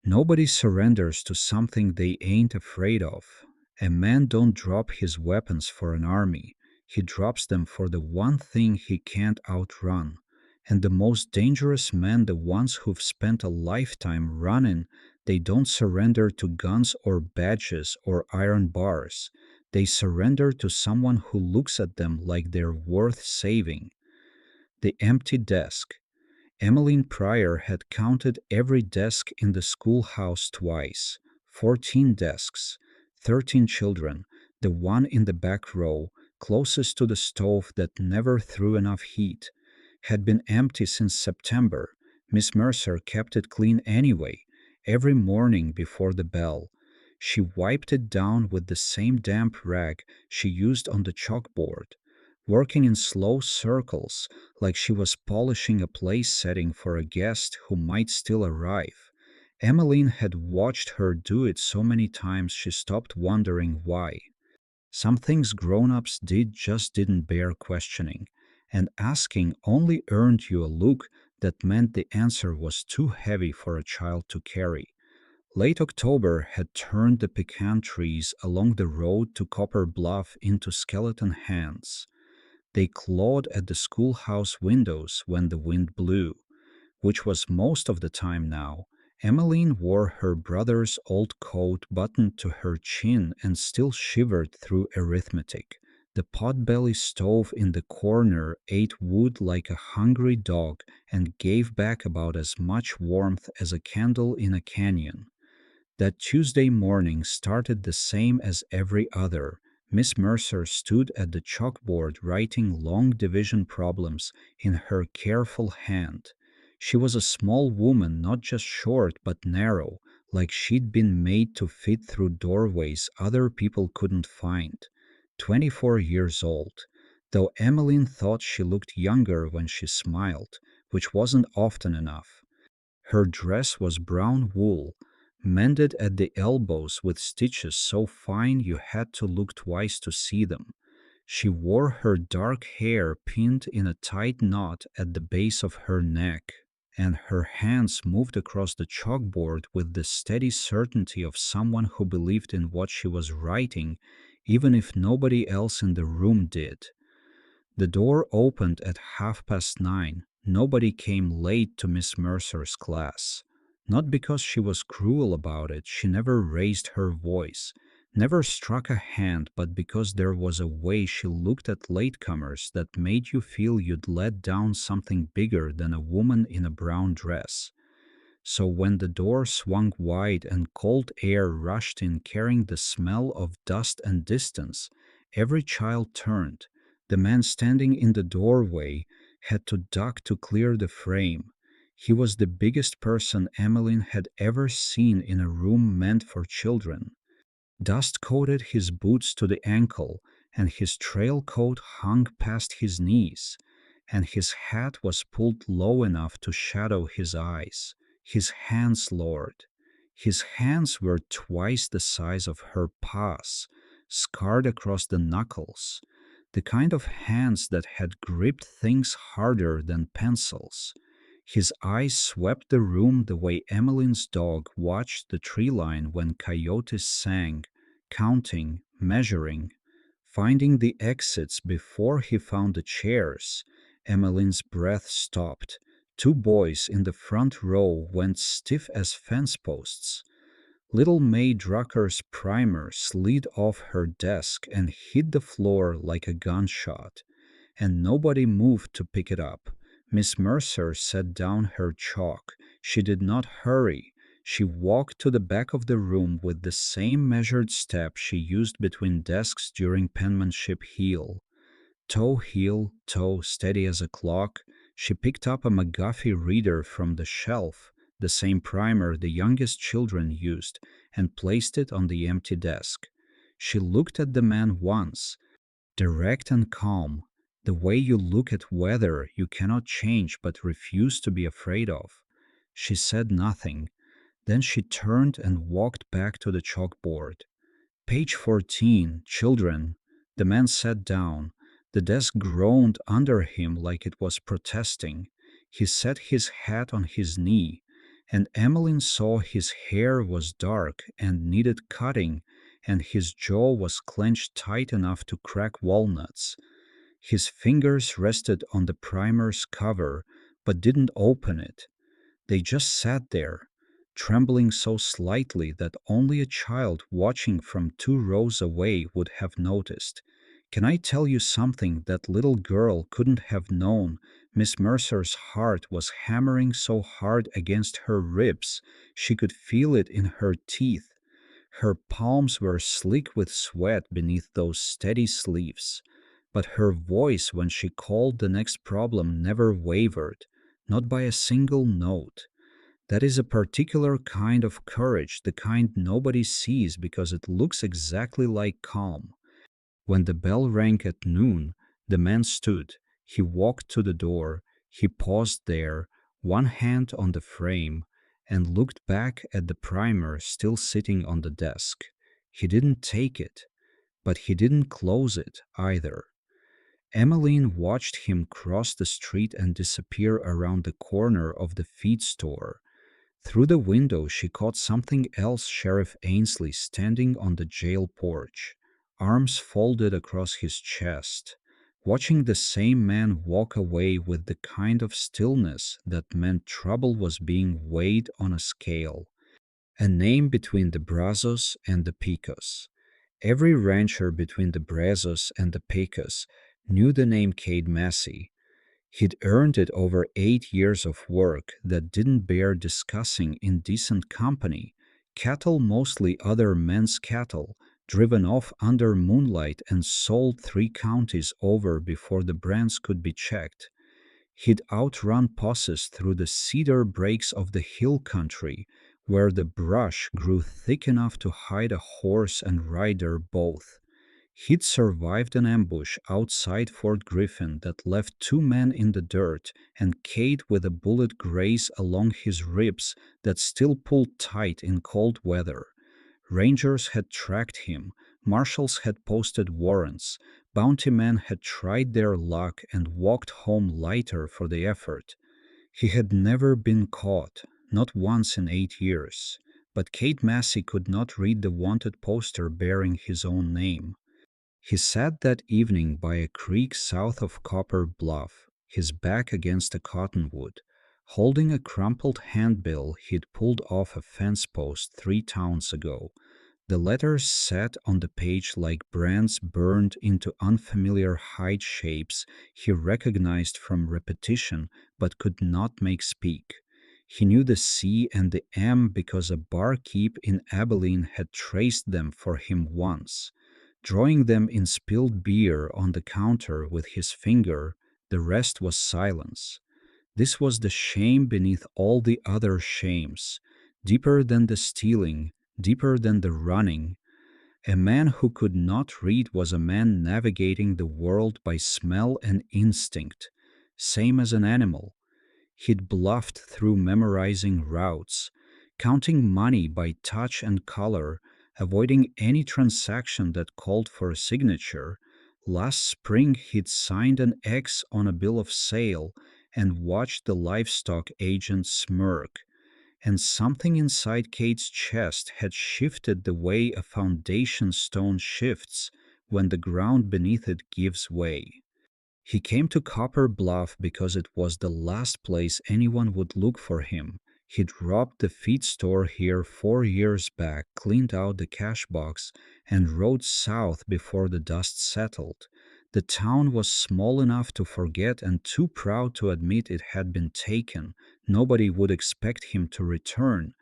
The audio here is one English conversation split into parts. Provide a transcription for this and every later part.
Nobody surrenders to something they ain't afraid of. A man don't drop his weapons for an army. He drops them for the one thing he can't outrun. And the most dangerous men, the ones who've spent a lifetime running, they don't surrender to guns or badges or iron bars. They surrender to someone who looks at them like they're worth saving. The empty desk. Emmeline Pryor had counted every desk in the schoolhouse twice. 14 desks, 13 children, the one in the back row, closest to the stove that never threw enough heat, had been empty since September. Miss Mercer kept it clean anyway, every morning before the bell. She wiped it down with the same damp rag she used on the chalkboard, working in slow circles like she was polishing a place setting for a guest who might still arrive. Emmeline had watched her do it so many times she stopped wondering why. Some things grown-ups did just didn't bear questioning, and asking only earned you a look that meant the answer was too heavy for a child to carry. Late October had turned the pecan trees along the road to Copper Bluff into skeleton hands. They clawed at the schoolhouse windows when the wind blew, which was most of the time now. Emmeline wore her brother's old coat buttoned to her chin and still shivered through arithmetic. The potbelly stove in the corner ate wood like a hungry dog and gave back about as much warmth as a candle in a canyon. That Tuesday morning started the same as every other. Miss Mercer stood at the chalkboard writing long division problems in her careful hand. She was a small woman, not just short but narrow, like she'd been made to fit through doorways other people couldn't find. 24 years old, though Emmeline thought she looked younger when she smiled, which wasn't often enough. Her dress was brown wool, mended at the elbows with stitches so fine you had to look twice to see them. She wore her dark hair pinned in a tight knot at the base of her neck, and her hands moved across the chalkboard with the steady certainty of someone who believed in what she was writing, even if nobody else in the room did. The door opened at 9:30. Nobody came late to Miss Mercer's class. Not because she was cruel about it, she never raised her voice, never struck a hand, but because there was a way she looked at latecomers that made you feel you'd let down something bigger than a woman in a brown dress. So when the door swung wide and cold air rushed in carrying the smell of dust and distance, every child turned. The man standing in the doorway had to duck to clear the frame. He was the biggest person Emmeline had ever seen in a room meant for children. Dust coated his boots to the ankle, and his trail coat hung past his knees, and his hat was pulled low enough to shadow his eyes. His hands lowered. His hands were twice the size of her paws, scarred across the knuckles, the kind of hands that had gripped things harder than pencils. His eyes swept the room the way Emmeline's dog watched the tree line when coyotes sang, counting, measuring, finding the exits before he found the chairs. Emmeline's breath stopped. Two boys in the front row went stiff as fence posts. Little May Drucker's primer slid off her desk and hit the floor like a gunshot, and nobody moved to pick it up. Miss Mercer set down her chalk. She did not hurry. She walked to the back of the room with the same measured step she used between desks during penmanship heel. Toe heel, toe steady as a clock. She picked up a McGuffey reader from the shelf, the same primer the youngest children used, and placed it on the empty desk. She looked at the man once, direct and calm, the way you look at weather you cannot change but refuse to be afraid of. She said nothing. Then she turned and walked back to the chalkboard. Page 14, children. The man sat down. The desk groaned under him like it was protesting. He set his hat on his knee, And Emmeline saw his hair was dark and needed cutting, and his jaw was clenched tight enough to crack walnuts. His fingers rested on the primer's cover, but didn't open it. They just sat there, trembling so slightly that only a child watching from 2 rows away would have noticed. Can I tell you something that little girl couldn't have known? Miss Mercer's heart was hammering so hard against her ribs she could feel it in her teeth. Her palms were slick with sweat beneath those steady sleeves. But her voice when she called the next problem never wavered, not by a single note. That is a particular kind of courage, the kind nobody sees because it looks exactly like calm. When the bell rang at noon, the man stood. He walked to the door. He paused there, one hand on the frame, and looked back at the primer still sitting on the desk. He didn't take it, but he didn't close it either. Emmeline watched him cross the street and disappear around the corner of the feed store. Through the window, she caught something else: Sheriff Ainsley standing on the jail porch, arms folded across his chest, watching the same man walk away with the kind of stillness that meant trouble was being weighed on a scale. A name between the Brazos and the Pecos. Every rancher between the Brazos and the Pecos knew the name Cade Massey. He'd earned it over 8 years of work that didn't bear discussing in decent company, cattle, mostly other men's cattle, driven off under moonlight and sold 3 counties over before the brands could be checked. He'd outrun posses through the cedar breaks of the hill country, where the brush grew thick enough to hide a horse and rider both. He'd survived an ambush outside Fort Griffin that left 2 men in the dirt and Kate with a bullet graze along his ribs that still pulled tight in cold weather. Rangers had tracked him, marshals had posted warrants, bounty men had tried their luck and walked home lighter for the effort. He had never been caught, not once in 8 years. But Kate Massey could not read the wanted poster bearing his own name. He sat that evening by a creek south of Copper Bluff, his back against a cottonwood, holding a crumpled handbill he'd pulled off a fence post 3 towns ago. The letters sat on the page like brands burned into unfamiliar hide shapes he recognized from repetition but could not make speak. He knew the C and the M because a barkeep in Abilene had traced them for him once. Drawing them in spilled beer on the counter with his finger, the rest was silence. This was the shame beneath all the other shames, deeper than the stealing, deeper than the running. A man who could not read was a man navigating the world by smell and instinct, same as an animal. He'd bluffed through memorizing routes, counting money by touch and color, avoiding any transaction that called for a signature. Last spring, he'd signed an X on a bill of sale and watched the livestock agent smirk. And something inside Kate's chest had shifted the way a foundation stone shifts when the ground beneath it gives way. He came to Copper Bluff because it was the last place anyone would look for him. He'd robbed the feed store here 4 years back, cleaned out the cash box, and rode south before the dust settled. The town was small enough to forget and too proud to admit it had been taken. Nobody would expect him to return.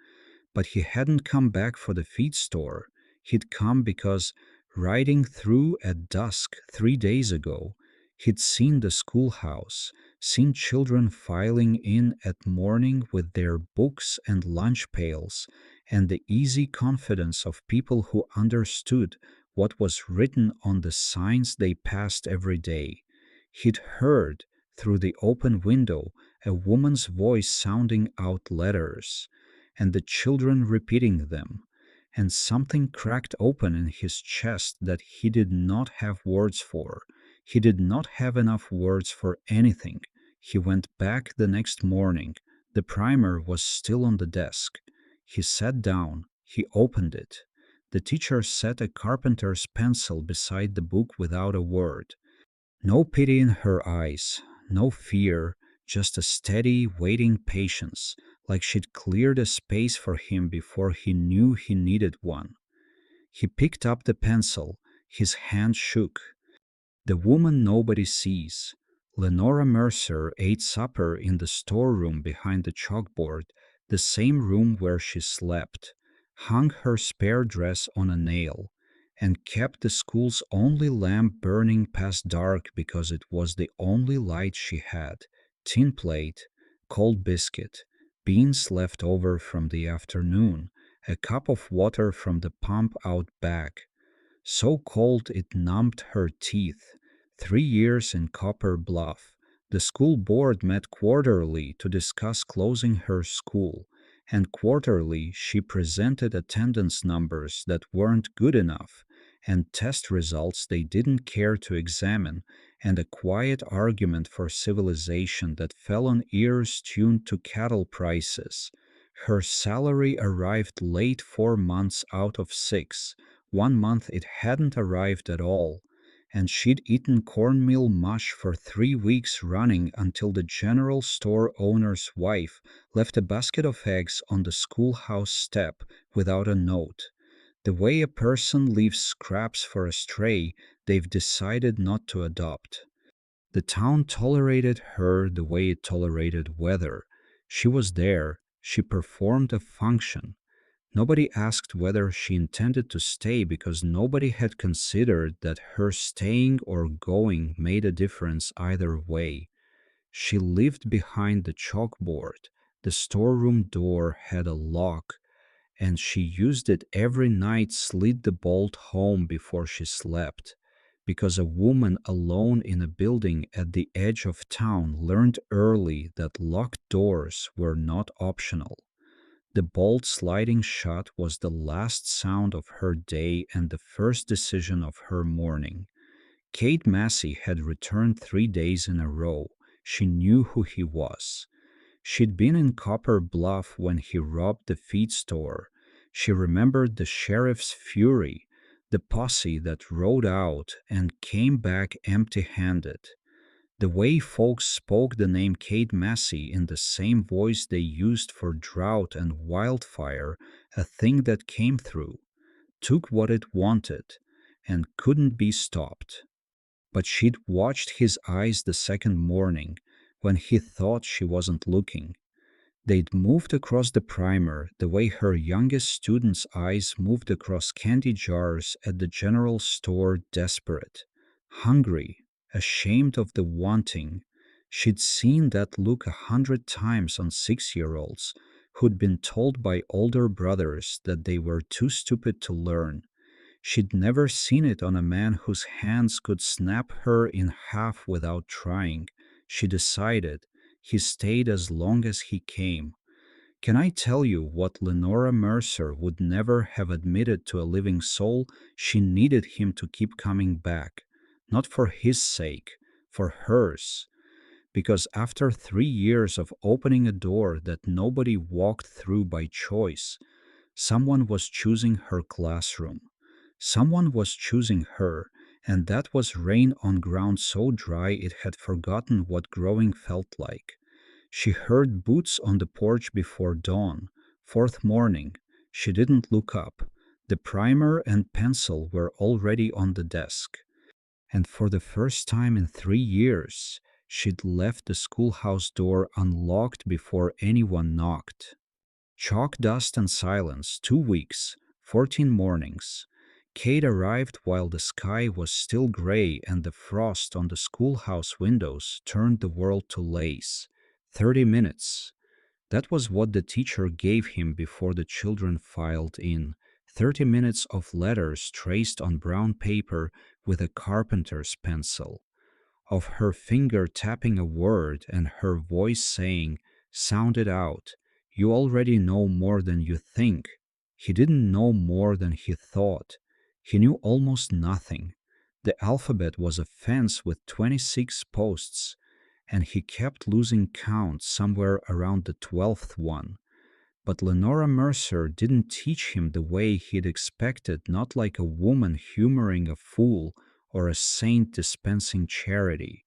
But he hadn't come back for the feed store. He'd come because, riding through at dusk 3 days ago, he'd seen the schoolhouse, seen children filing in at morning with their books and lunch pails, and the easy confidence of people who understood what was written on the signs they passed every day. He'd heard, through the open window, a woman's voice sounding out letters, and the children repeating them, and something cracked open in his chest that he did not have words for. He did not have enough words for anything. He went back the next morning, The primer was still on the desk. He sat down. He opened it. The teacher set a carpenter's pencil beside the book without a word. No pity in her eyes, no fear, just a steady, waiting patience, like she'd cleared a space for him before he knew he needed one. He picked up the pencil. His hand shook. The woman nobody sees. Lenora Mercer ate supper in the storeroom behind the chalkboard, the same room where she slept, hung her spare dress on a nail, and kept the school's only lamp burning past dark because it was the only light she had. Tin plate, cold biscuit, beans left over from the afternoon, a cup of water from the pump out back, so cold it numbed her teeth. 3 years in Copper Bluff. The school board met quarterly to discuss closing her school, and quarterly she presented attendance numbers that weren't good enough, and test results they didn't care to examine, and a quiet argument for civilization that fell on ears tuned to cattle prices. Her salary arrived late 4 months out of 6. 1 month it hadn't arrived at all, and she'd eaten cornmeal mush for 3 weeks running until the general store owner's wife left a basket of eggs on the schoolhouse step without a note. The way a person leaves scraps for a stray they've decided not to adopt. The town tolerated her the way it tolerated weather. She was there, she performed a function. Nobody asked whether she intended to stay because nobody had considered that her staying or going made a difference either way. She lived behind the chalkboard. The storeroom door had a lock, and she used it every night, slid the bolt home before she slept. Because a woman alone in a building at the edge of town learned early that locked doors were not optional. The bolt sliding shut was the last sound of her day and the first decision of her morning. Kate Massey had returned 3 days in a row. She knew who he was. She'd been in Copper Bluff when he robbed the feed store. She remembered the sheriff's fury, the posse that rode out and came back empty-handed. The way folks spoke the name Kate Massey in the same voice they used for drought and wildfire, a thing that came through, took what it wanted, and couldn't be stopped. But she'd watched his eyes the second morning, when he thought she wasn't looking. They'd moved across the primer the way her youngest student's eyes moved across candy jars at the general store, desperate, hungry, ashamed of the wanting. She'd seen that look 100 times on 6-year-olds who'd been told by older brothers that they were too stupid to learn. She'd never seen it on a man whose hands could snap her in half without trying. She decided he stayed as long as he came. Can I tell you what Lenora Mercer would never have admitted to a living soul? She needed him to keep coming back. Not for his sake, for hers. Because after 3 years of opening a door that nobody walked through by choice, someone was choosing her classroom. Someone was choosing her, and that was rain on ground so dry it had forgotten what growing felt like. She heard boots on the porch before dawn. Fourth morning. She didn't look up. The primer and pencil were already on the desk. And for the first time in 3 years, she'd left the schoolhouse door unlocked before anyone knocked. Chalk dust and silence, 2 weeks, 14 mornings. Kate arrived while the sky was still gray and the frost on the schoolhouse windows turned the world to lace. 30 minutes. That was what the teacher gave him before the children filed in. 30 minutes of letters traced on brown paper with a carpenter's pencil, of her finger tapping a word and her voice saying, "Sound it out. You already know more than you think." He didn't know more than he thought. He knew almost nothing. The alphabet was a fence with 26 posts, and he kept losing count somewhere around the 12th one. But Lenora Mercer didn't teach him the way he'd expected, not like a woman humoring a fool or a saint dispensing charity.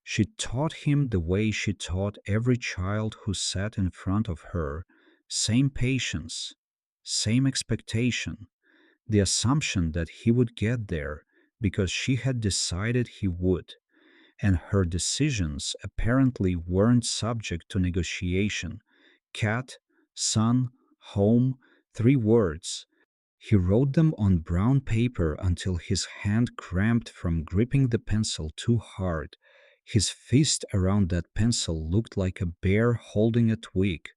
She taught him the way she taught every child who sat in front of her: same patience, same expectation, the assumption that he would get there because she had decided he would, and her decisions apparently weren't subject to negotiation. Cat, son, home, 3 words. He wrote them on brown paper until his hand cramped from gripping the pencil too hard. His fist around that pencil looked like a bear holding a twig.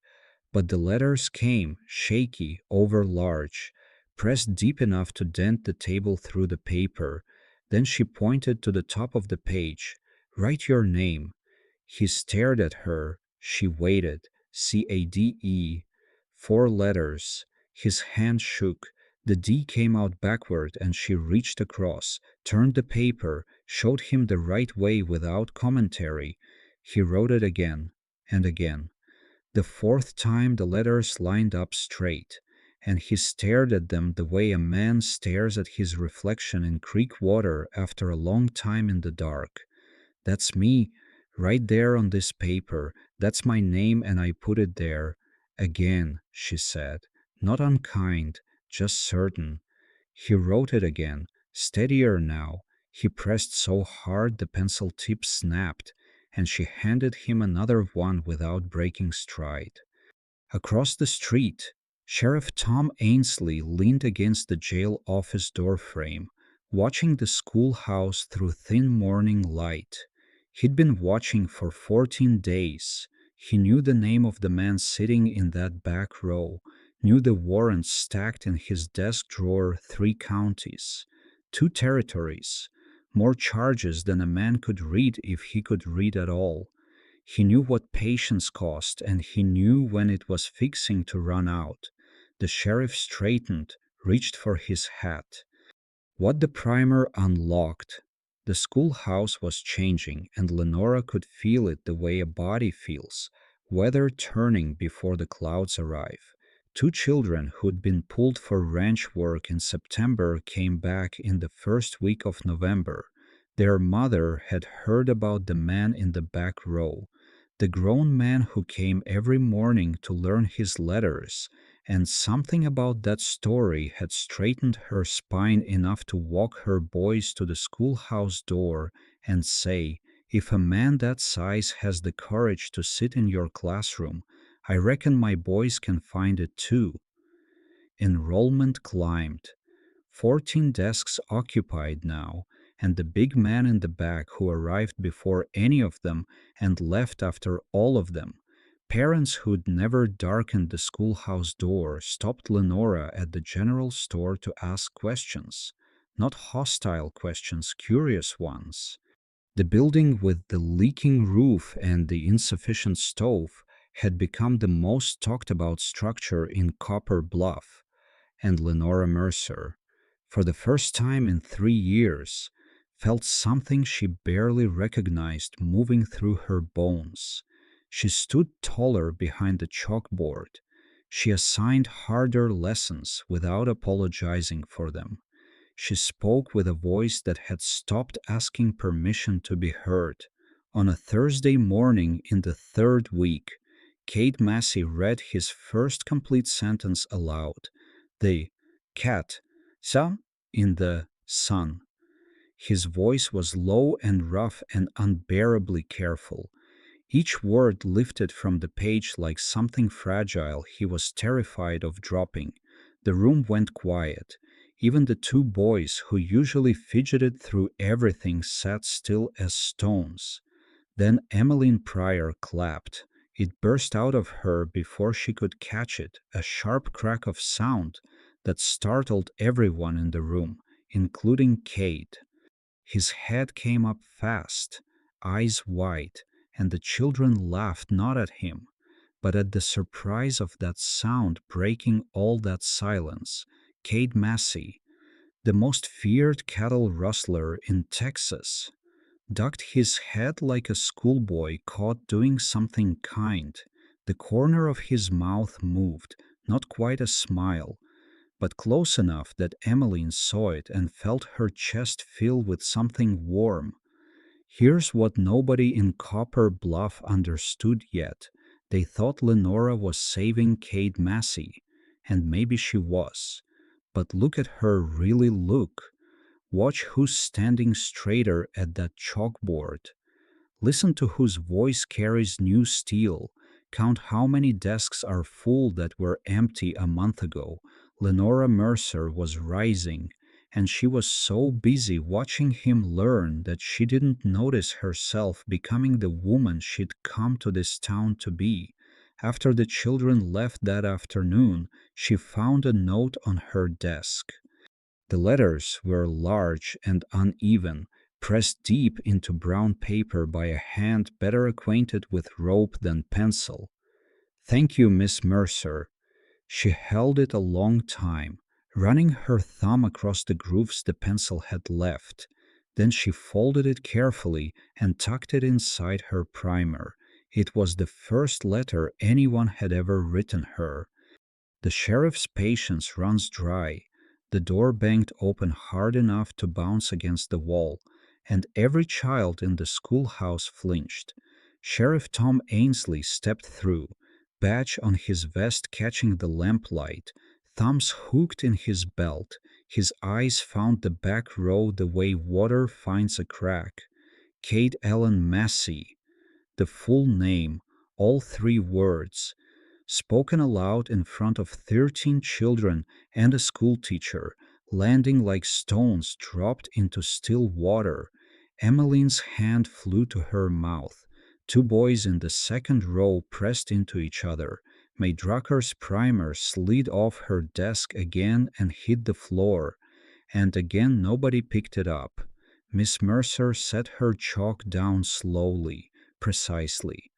But the letters came, shaky, over large, pressed deep enough to dent the table through the paper. Then she pointed to the top of the page. Write your name. He stared at her. She waited. CADE. 4 letters. His hand shook. The D came out backward and she reached across, turned the paper, showed him the right way without commentary. He wrote it again and again. The 4th time the letters lined up straight, and he stared at them the way a man stares at his reflection in creek water after a long time in the dark. That's me, right there on this paper. That's my name, and I put it there. Again, she said, not unkind, just certain. He wrote it again, steadier now. He pressed so hard the pencil tip snapped, and she handed him another one without breaking stride. Across the street, Sheriff Tom Ainsley leaned against the jail office doorframe, watching the schoolhouse through thin morning light. He'd been watching for 14 days. He knew the name of the man sitting in that back row, knew the warrants stacked in his desk drawer: 3 counties, 2 territories, more charges than a man could read if he could read at all. He knew what patience cost, and he knew when it was fixing to run out. The sheriff straightened, reached for his hat. What the primer unlocked. The schoolhouse was changing, and Lenora could feel it the way a body feels, weather turning before the clouds arrive. 2 children who'd been pulled for ranch work in September came back in the first week of November. Their mother had heard about the man in the back row, the grown man who came every morning to learn his letters, and something about that story had straightened her spine enough to walk her boys to the schoolhouse door and say, if a man that size has the courage to sit in your classroom, I reckon my boys can find it too. Enrollment climbed. 14 desks occupied now, and the big man in the back who arrived before any of them and left after all of them. Parents who'd never darkened the schoolhouse door stopped Lenora at the general store to ask questions. Not hostile questions, curious ones. The building with the leaking roof and the insufficient stove had become the most talked about structure in Copper Bluff, and Lenora Mercer, for the first time in 3 years, felt something she barely recognized moving through her bones. She stood taller behind the chalkboard. She assigned harder lessons without apologizing for them. She spoke with a voice that had stopped asking permission to be heard. On a Thursday morning in the 3rd week, Kate Massey read his first complete sentence aloud. The cat saw in the sun. His voice was low and rough and unbearably careful. Each word lifted from the page like something fragile he was terrified of dropping. The room went quiet. Even the 2 boys who usually fidgeted through everything sat still as stones. Then Emmeline Pryor clapped. It burst out of her before she could catch it, a sharp crack of sound that startled everyone in the room, including Kate. His head came up fast, eyes wide, and the children laughed not at him, but at the surprise of that sound breaking all that silence. Kate Massey, the most feared cattle rustler in Texas. ducked his head like a schoolboy caught doing something kind. The corner of his mouth moved, not quite a smile, but close enough that Emmeline saw it and felt her chest fill with something warm. Here's what nobody in Copper Bluff understood yet. They thought Lenora was saving Kate Massey, and maybe she was. But look at her really look. Watch who's standing straighter at that chalkboard. Listen to whose voice carries new steel. Count how many desks are full that were empty a month ago. Lenora Mercer was rising, and she was so busy watching him learn that she didn't notice herself becoming the woman she'd come to this town to be. After the children left that afternoon, she found a note on her desk. The letters were large and uneven, pressed deep into brown paper by a hand better acquainted with rope than pencil. Thank you, Miss Mercer. She held it a long time, running her thumb across the grooves the pencil had left. Then she folded it carefully and tucked it inside her primer. It was the first letter anyone had ever written her. The sheriff's patience runs dry. The door banged open hard enough to bounce against the wall, and every child in the schoolhouse flinched. Sheriff Tom Ainsley stepped through, badge on his vest catching the lamplight, thumbs hooked in his belt. His eyes found the back row the way water finds a crack. Kate Ellen Massey, the full name, all three words, spoken aloud in front of 13 children and a schoolteacher, landing like stones dropped into still water. Emmeline's hand flew to her mouth. Two boys in the second row pressed into each other. May Drucker's primer slid off her desk again and hit the floor, and again nobody picked it up. Miss Mercer set her chalk down slowly, precisely,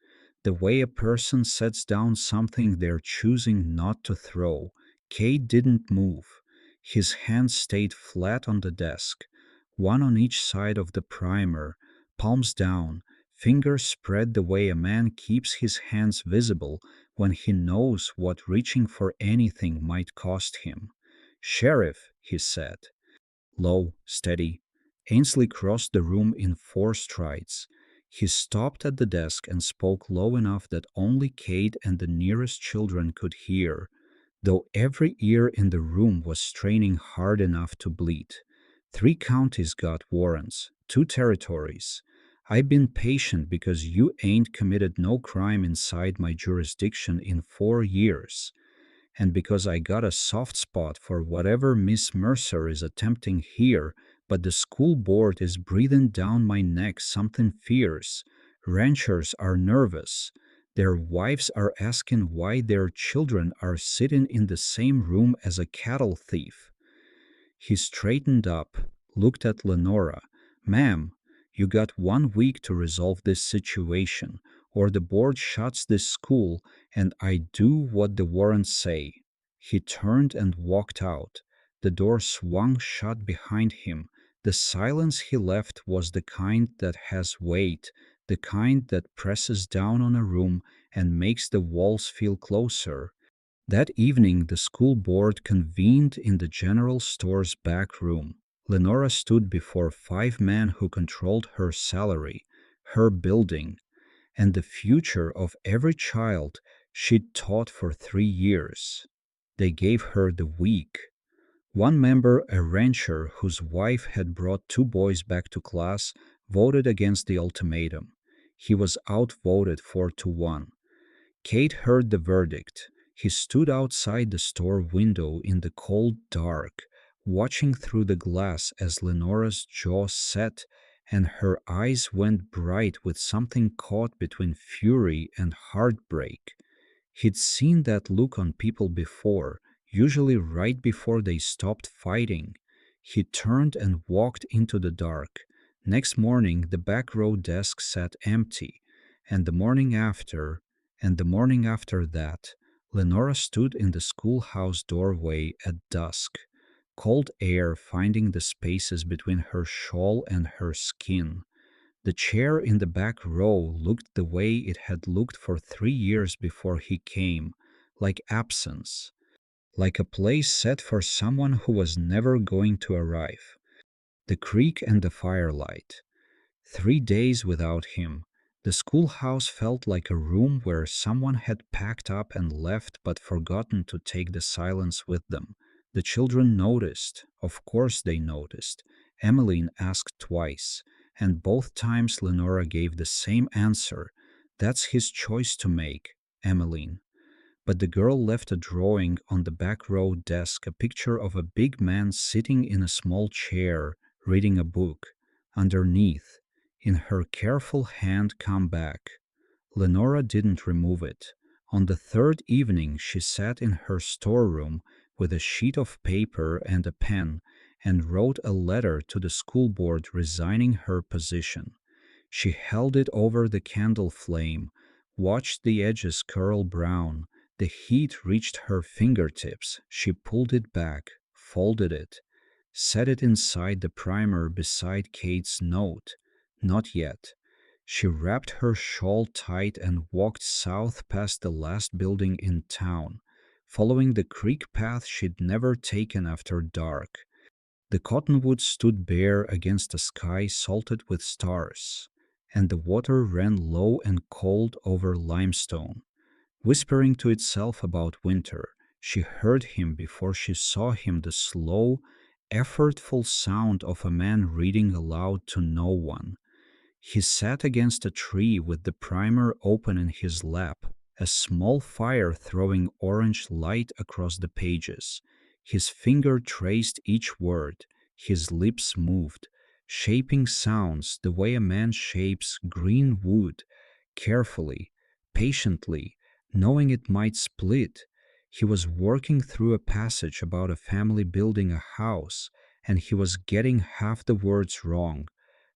the way a person sets down something they're choosing not to throw. Kate didn't move. His hands stayed flat on the desk, one on each side of the primer, palms down, fingers spread the way a man keeps his hands visible when he knows what reaching for anything might cost him. Sheriff, he said. Low, steady. Ainsley crossed the room in 4 strides. He stopped at the desk and spoke low enough that only Kate and the nearest children could hear, though every ear in the room was straining hard enough to bleed. 3 counties got warrants, 2 territories. I've been patient because you ain't committed no crime inside my jurisdiction in 4 years, and because I got a soft spot for whatever Miss Mercer is attempting here, but the school board is breathing down my neck something fierce. Ranchers are nervous. Their wives are asking why their children are sitting in the same room as a cattle thief. He straightened up, looked at Lenora. Ma'am, you got 1 week to resolve this situation, or the board shuts this school and I do what the warrants say. He turned and walked out. The door swung shut behind him. The silence he left was the kind that has weight, the kind that presses down on a room and makes the walls feel closer. That evening, the school board convened in the general store's back room. Lenora stood before 5 men who controlled her salary, her building, and the future of every child she'd taught for 3 years. They gave her the week. One member, a rancher whose wife had brought 2 boys back to class, voted against the ultimatum. He was outvoted 4-1. Kate heard the verdict. He stood outside the store window in the cold dark, watching through the glass as Lenora's jaw set and her eyes went bright with something caught between fury and heartbreak. He'd seen that look on people before, usually right before they stopped fighting. He turned and walked into the dark. Next morning, the back row desk sat empty, and the morning after that, Lenora stood in the schoolhouse doorway at dusk, cold air finding the spaces between her shawl and her skin. The chair in the back row looked the way it had looked for 3 years before he came, like absence, like a place set for someone who was never going to arrive. The creek and the firelight. 3 days without him. The schoolhouse felt like a room where someone had packed up and left but forgotten to take the silence with them. The children noticed. Of course they noticed. Emmeline asked twice, and both times Lenora gave the same answer. That's his choice to make, Emmeline. But the girl left a drawing on the back row desk, a picture of a big man sitting in a small chair, reading a book. Underneath, in her careful hand, come back. Lenora didn't remove it. On the third evening, she sat in her storeroom with a sheet of paper and a pen and wrote a letter to the school board resigning her position. She held it over the candle flame, watched the edges curl brown. The heat reached her fingertips. She pulled it back, folded it, set it inside the primer beside Kate's note. Not yet. She wrapped her shawl tight and walked south past the last building in town, following the creek path she'd never taken after dark. The cottonwoods stood bare against a sky salted with stars, and the water ran low and cold over limestone, whispering to itself about winter. She heard him before she saw him, the slow, effortful sound of a man reading aloud to no one. He sat against a tree with the primer open in his lap, a small fire throwing orange light across the pages. His finger traced each word, his lips moved, shaping sounds the way a man shapes green wood, carefully, patiently, knowing it might split. He was working through a passage about a family building a house, and he was getting half the words wrong,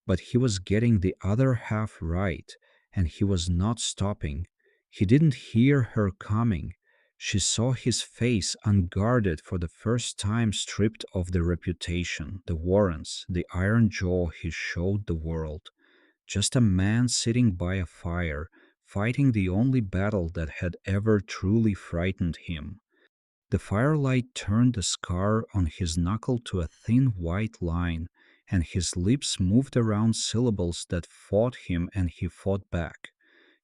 but he was getting the other half right, and he was not stopping. He didn't hear her coming. She saw his face, unguarded for the first time, stripped of the reputation, the warrants, the iron jaw he showed the world. Just a man sitting by a fire, fighting the only battle that had ever truly frightened him. The firelight turned the scar on his knuckle to a thin white line, and his lips moved around syllables that fought him and he fought back.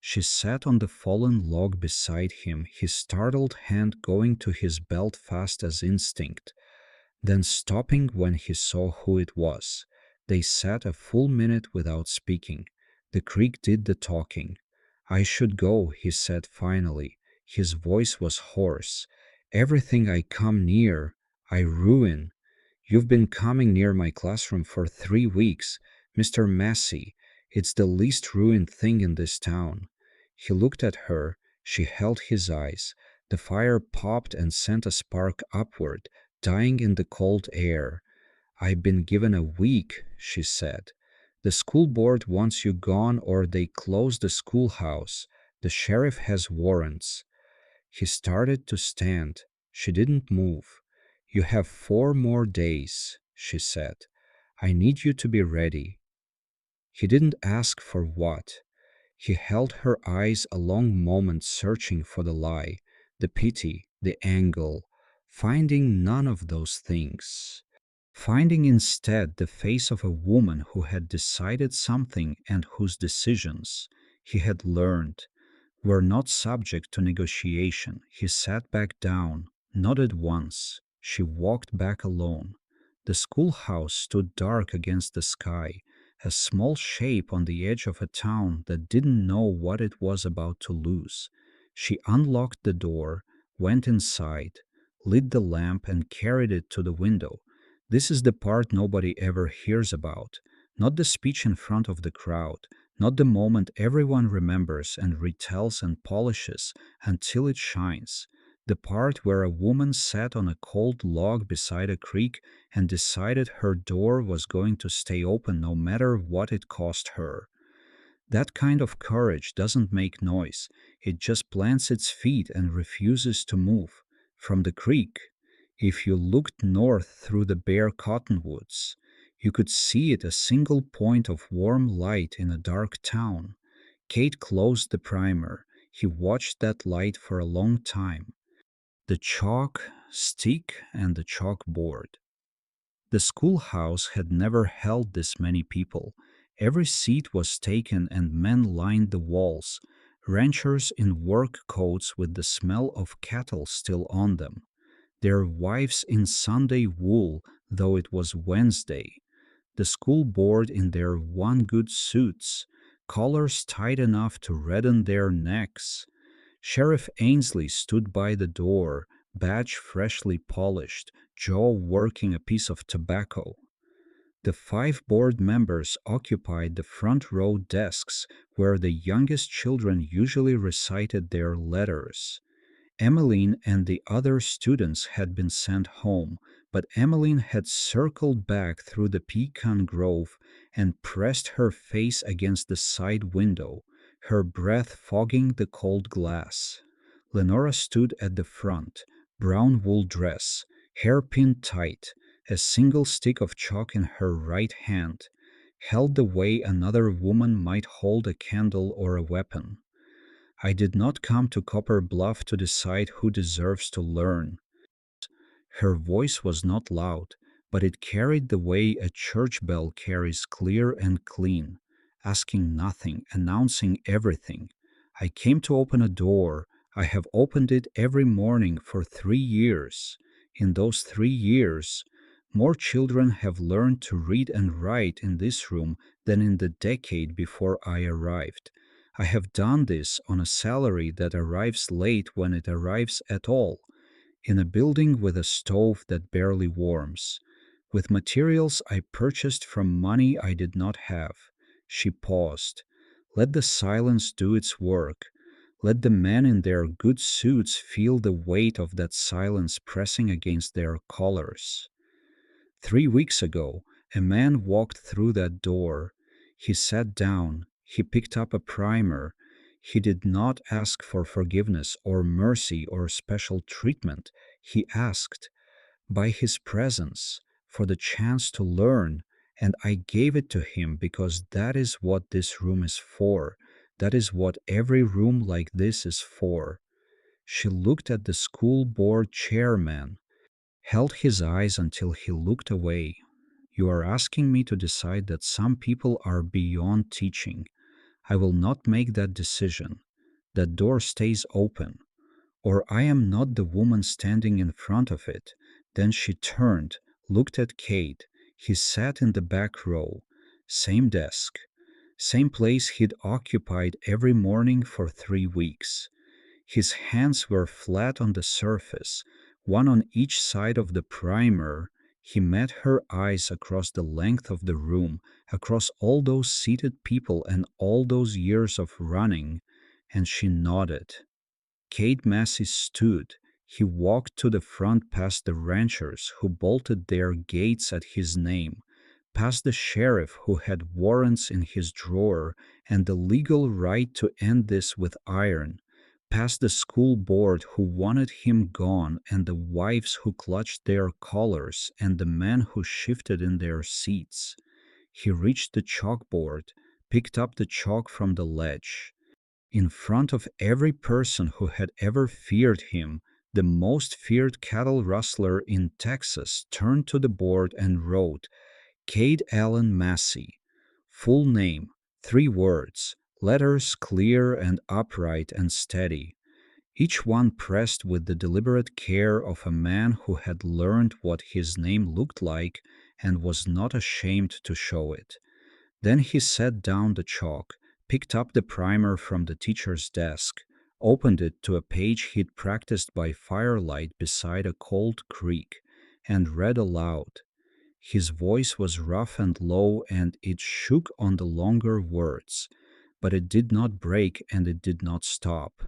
She sat on the fallen log beside him, his startled hand going to his belt fast as instinct, then stopping when he saw who it was. They sat a full minute without speaking. The creek did the talking. "I should go," he said finally. His voice was hoarse. "Everything I come near, I ruin. You've been coming near my classroom for 3 weeks. Mr. Massey, it's the least ruined thing in this town." He looked at her. She held his eyes. The fire popped and sent a spark upward, dying in the cold air. "I've been given a week," she said. "The school board wants you gone or they close the schoolhouse. The sheriff has warrants." He started to stand. She didn't move. "You have 4 more days," she said. "I need you to be ready." He didn't ask for what. He held her eyes a long moment, searching for the lie, the pity, the angle, finding none of those things. Finding instead the face of a woman who had decided something and whose decisions, he had learned, were not subject to negotiation. He sat back down, nodded once. She walked back alone. The schoolhouse stood dark against the sky, a small shape on the edge of a town that didn't know what it was about to lose. She unlocked the door, went inside, lit the lamp, and carried it to the window. This is the part nobody ever hears about, not the speech in front of the crowd, not the moment everyone remembers and retells and polishes until it shines. The part where a woman sat on a cold log beside a creek and decided her door was going to stay open no matter what it cost her. That kind of courage doesn't make noise. It just plants its feet and refuses to move. From the creek, if you looked north through the bare cottonwoods, You could see it a single point of warm light in a dark town. Kate closed the primer. He watched that light for a long time. The chalk stick and the chalkboard. The schoolhouse had never held this many people. Every seat was taken and men lined the walls, ranchers in work coats with the smell of cattle still on them, their wives in Sunday wool, though it was Wednesday, the school board in their one good suits, collars tight enough to redden their necks. Sheriff Ainsley stood by the door, badge freshly polished, jaw working a piece of tobacco. The five board members occupied the front row desks where the youngest children usually recited their letters. Emmeline and the other students had been sent home, but Emmeline had circled back through the pecan grove and pressed her face against the side window, her breath fogging the cold glass. Lenora stood at the front, brown wool dress, hair pinned tight, a single stick of chalk in her right hand, held the way another woman might hold a candle or a weapon. I did not come to Copper Bluff to decide who deserves to learn. Her voice was not loud, but it carried the way a church bell carries, clear and clean, asking nothing, announcing everything. I came to open a door. I have opened it every morning for 3 years. In those 3 years, more children have learned to read and write in this room than in the decade before I arrived. I have done this on a salary that arrives late when it arrives at all, in a building with a stove that barely warms, with materials I purchased from money I did not have. She paused. Let the silence do its work. Let the men in their good suits feel the weight of that silence pressing against their collars. 3 weeks ago, a man walked through that door. He sat down. He picked up a primer. He did not ask for forgiveness or mercy or special treatment. He asked, by his presence, for the chance to learn, and I gave it to him because that is what this room is for. That is what every room like this is for. She looked at the school board chairman, held his eyes until he looked away. You are asking me to decide that some people are beyond teaching. I will not make that decision. That door stays open. Or I am not the woman standing in front of it. Then she turned, looked at Kate. He sat in the back row. Same desk. Same place he'd occupied every morning for 3 weeks. His hands were flat on the surface, one on each side of the primer. He met her eyes across the length of the room, across all those seated people and all those years of running, and she nodded. Kate Massey stood. He walked to the front past the ranchers who bolted their gates at his name, past the sheriff who had warrants in his drawer and the legal right to end this with iron, past the school board who wanted him gone and the wives who clutched their collars and the men who shifted in their seats. He reached the chalkboard, picked up the chalk from the ledge. In front of every person who had ever feared him, the most feared cattle rustler in Texas turned to the board and wrote, Kate Allen Massey. Full name, 3 words, letters clear and upright and steady, each one pressed with the deliberate care of a man who had learned what his name looked like and was not ashamed to show it. Then he set down the chalk, picked up the primer from the teacher's desk, opened it to a page he'd practiced by firelight beside a cold creek, and read aloud. His voice was rough and low, and it shook on the longer words, but it did not break and it did not stop.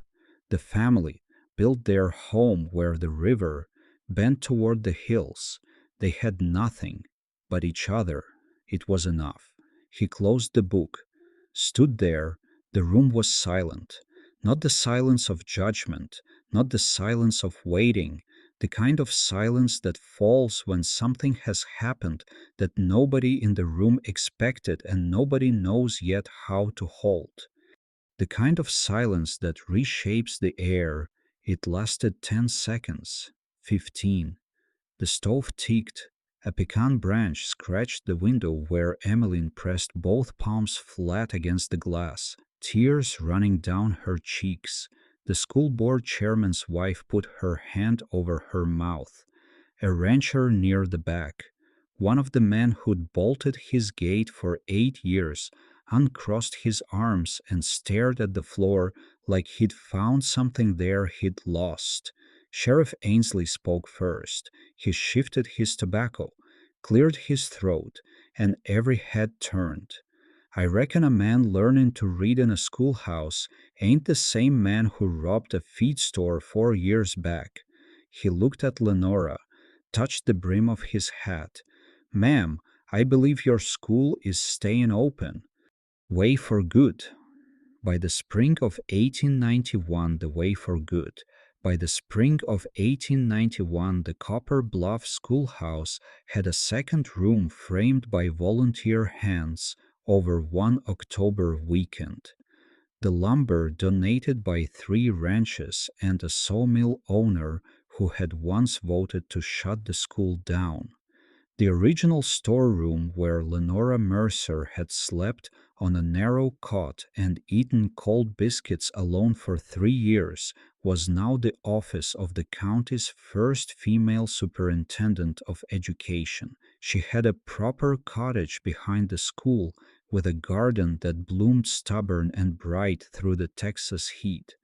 The family built their home where the river bent toward the hills. They had nothing but each other. It was enough. He closed the book, stood there. The room was silent, not the silence of judgment, not the silence of waiting, The kind of silence that falls when something has happened that nobody in the room expected and nobody knows yet how to hold. The kind of silence that reshapes the air. It lasted 10 seconds, 15. The stove ticked. A pecan branch scratched the window where Emmeline pressed both palms flat against the glass, tears running down her cheeks. The school board chairman's wife put her hand over her mouth. A rancher near the back, one of the men who'd bolted his gate for 8 years, uncrossed his arms and stared at the floor like he'd found something there he'd lost. Sheriff Ainsley spoke first. He shifted his tobacco, cleared his throat, and every head turned. I reckon a man learning to read in a schoolhouse ain't the same man who robbed a feed store 4 years back. He looked at Lenora, touched the brim of his hat. Ma'am, I believe your school is staying open. Way for good. By the spring of 1891, the way for good. By the spring of 1891, the Copper Bluff Schoolhouse had a second room framed by volunteer hands over one October weekend. The lumber donated by 3 ranches and a sawmill owner who had once voted to shut the school down. The original storeroom where Lenora Mercer had slept on a narrow cot and eaten cold biscuits alone for 3 years was now the office of the county's first female superintendent of education. She had a proper cottage behind the school with a garden that bloomed stubborn and bright through the Texas heat,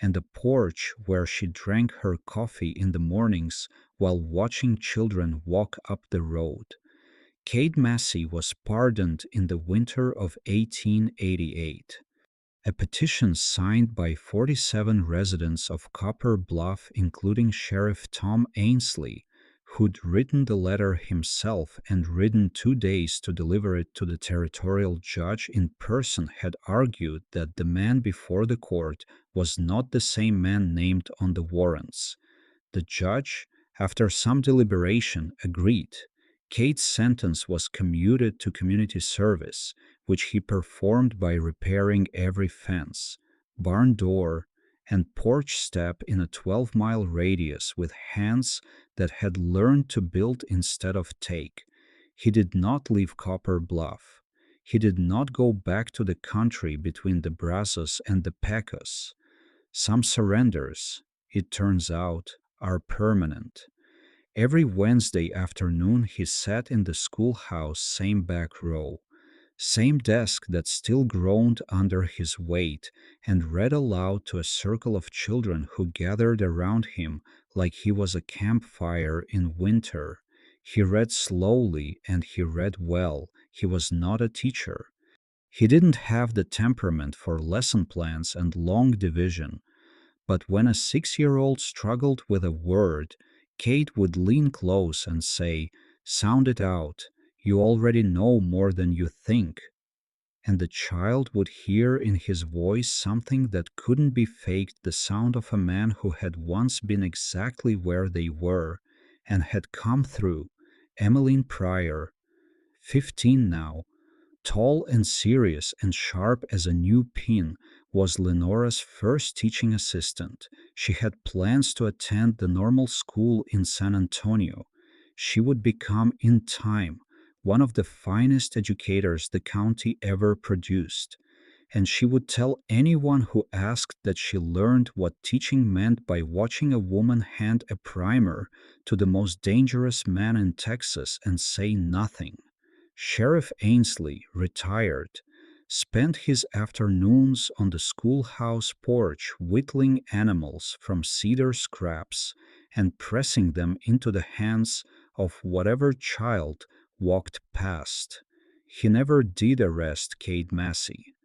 and a porch where she drank her coffee in the mornings while watching children walk up the road. Kate Massey was pardoned in the winter of 1888. A petition signed by 47 residents of Copper Bluff, including Sheriff Tom Ainsley, who'd written the letter himself and ridden 2 days to deliver it to the territorial judge in person, had argued that the man before the court was not the same man named on the warrants. The judge, after some deliberation, agreed. Kate's sentence was commuted to community service, which he performed by repairing every fence, barn door, and porch step in a 12-mile radius with hands that had learned to build instead of take. He did not leave Copper Bluff. He did not go back to the country between the Brazos and the Pecos. Some surrenders, it turns out, are permanent. Every Wednesday afternoon he sat in the schoolhouse same back row, same desk that still groaned under his weight, and read aloud to a circle of children who gathered around him like he was a campfire in winter. He read slowly and he read well. He was not a teacher. He didn't have the temperament for lesson plans and long division. But when a 6-year-old struggled with a word, Kate would lean close and say, "Sound it out. You already know more than you think." And the child would hear in his voice something that couldn't be faked, the sound of a man who had once been exactly where they were and had come through. Emmeline Pryor, 15 now, tall and serious and sharp as a new pin, was Lenora's first teaching assistant. She had plans to attend the normal school in San Antonio. She would become, in time, one of the finest educators the county ever produced. And she would tell anyone who asked that she learned what teaching meant by watching a woman hand a primer to the most dangerous man in Texas and say nothing. Sheriff Ainsley, retired, spent his afternoons on the schoolhouse porch whittling animals from cedar scraps and pressing them into the hands of whatever child walked past. He never did arrest Kate Massey.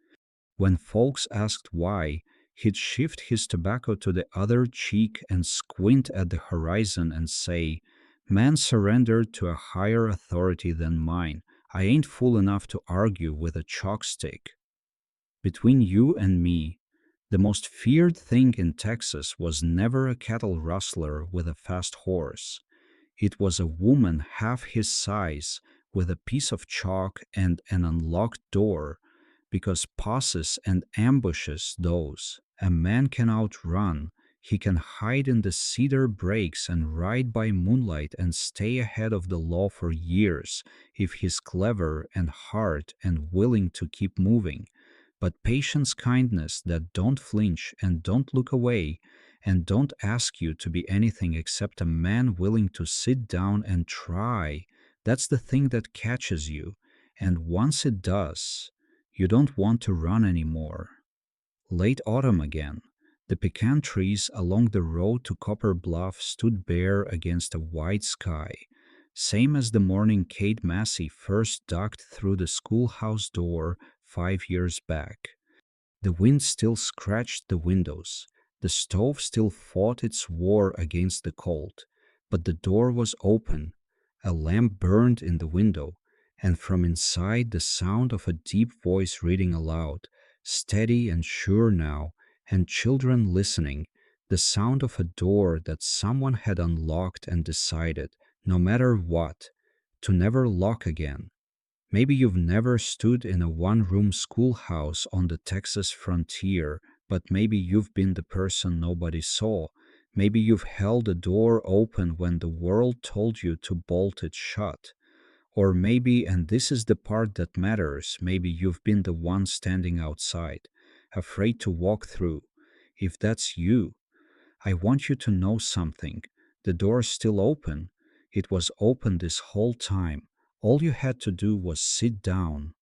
When folks asked why, he'd shift his tobacco to the other cheek and squint at the horizon and say, "Man surrendered to a higher authority than mine. I ain't fool enough to argue with a chalk stick." Between you and me, The most feared thing in Texas was never a cattle rustler with a fast horse. It was a woman half his size with a piece of chalk and an unlocked door, because posses and ambushes those a man can outrun. He can hide in the cedar brakes and ride by moonlight and stay ahead of the law for years if he's clever and hard and willing to keep moving. But patience, kindness that don't flinch and don't look away and don't ask you to be anything except a man willing to sit down and try, that's the thing that catches you. And once it does, you don't want to run anymore. Late autumn again. The pecan trees along the road to Copper Bluff stood bare against a white sky, same as the morning Kate Massey first ducked through the schoolhouse door 5 years back. The wind still scratched the windows. The stove still fought its war against the cold. But the door was open. A lamp burned in the window, and from inside the sound of a deep voice reading aloud, steady and sure now, and children listening, the sound of a door that someone had unlocked and decided, no matter what, to never lock again. Maybe you've never stood in a one-room schoolhouse on the Texas frontier, but maybe you've been the person nobody saw. Maybe you've held a door open when the world told you to bolt it shut. Or maybe, and this is the part that matters, maybe you've been the one standing outside, afraid to walk through. If that's you, I want you to know something. The door's still open. It was open this whole time. All you had to do was sit down.